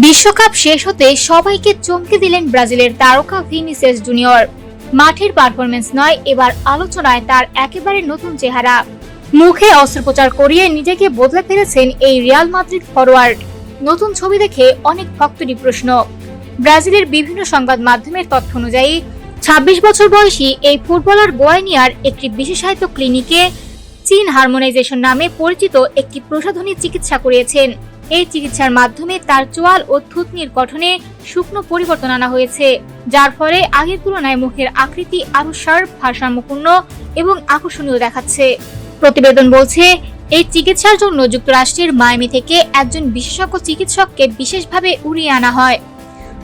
বিশ্বকাপ শেষ হতে সবাইকে চমকে দিলেন ব্রাজিলের তারকা ভিনিসিয়াস জুনিয়র। মাঠের পারফরম্যান্স নয়, এবার আলোচনায় তার একেবারে নতুন চেহারা। মুখে অস্ত্রোপচার করিয়ে নিজেকে বদলে ফেলেছেন এই রিয়াল মাদ্রিদ ফরোয়ার্ড। নতুন ছবি দেখে অনেক ভক্তরই প্রশ্ন। ব্রাজিলের বিভিন্ন সংবাদ মাধ্যমের তথ্য অনুযায়ী ২৬ বছর বয়সী এই ফুটবলার গোয়াইনিয়ার একটি বিশেষায়িত ক্লিনিকে জিন হারমোনাইজেশন নামে পরিচিত একটি প্রসাধনী চিকিৎসা করিয়েছেন। এই চিকিৎসার মাধ্যমে তার চোয়াল ও থুতনির গঠনে শুকনো পরিবর্তন আনা হয়েছে, যার ফলে আগের তুলনায় মুখের আকৃতি আরো শার্প, ভারসাম্যপূর্ণ এবং আকর্ষণীয় দেখাচ্ছে। প্রতিবেদন বলছে, এই চিকিৎসার জন্য যুক্তরাষ্ট্রের মায়ামি থেকে একজন বিশেষজ্ঞ চিকিৎসককে বিশেষভাবে উড়িয়ে আনা হয়।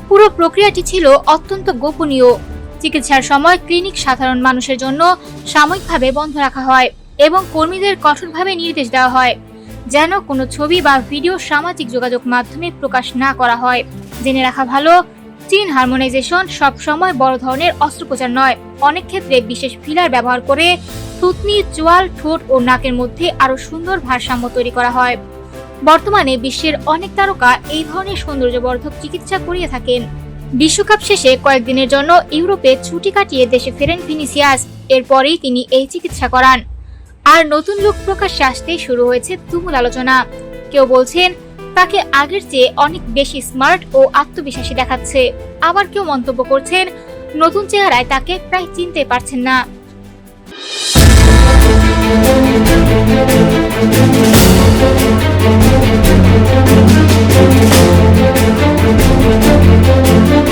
পুরো প্রক্রিয়াটি ছিল অত্যন্ত গোপনীয়। চিকিৎসার সময় ক্লিনিক সাধারণ মানুষের জন্য সাময়িকভাবে বন্ধ রাখা হয় এবং কর্মীদের কঠোরভাবে নির্দেশ দেওয়া হয় যেন কোনো ছবি বা ভিডিও সামাজিক যোগাযোগ মাধ্যমে প্রকাশ না করা হয়। জেনে রাখা ভালো, জিন হারমোনাইজেশন সব সময় বড় ধরনের অস্ত্রোপচার নয়। অনেক ক্ষেত্রে বিশেষ ফিলার ব্যবহার করে থুতনি, চোয়াল, ঠোঁট ও নাকের মধ্যে আরো সুন্দর ভারসাম্য তৈরি করা হয়। বর্তমানে বিশ্বের অনেক তারকা এই ধরনের সৌন্দর্যবর্ধক চিকিৎসা করিয়ে থাকেন। বিশ্বকাপ শেষে কয়েকদিনের জন্য ইউরোপে ছুটি কাটিয়ে দেশে ফেরেন ভিনিসিয়াস। এরপরেই তিনি এই চিকিৎসা করান। আর নতুন লুক প্রকাশ্যে আসতেই শুরু হয়েছে তুমুল আলোচনা। কেউ বলছেন তাকে আগের চেয়ে অনেক বেশি স্মার্ট ও আত্মবিশ্বাসী দেখাচ্ছে, আবার কেউ মন্তব্য করছেন নতুন চেহারায় তাকে প্রায় চিনতে পারছেন না।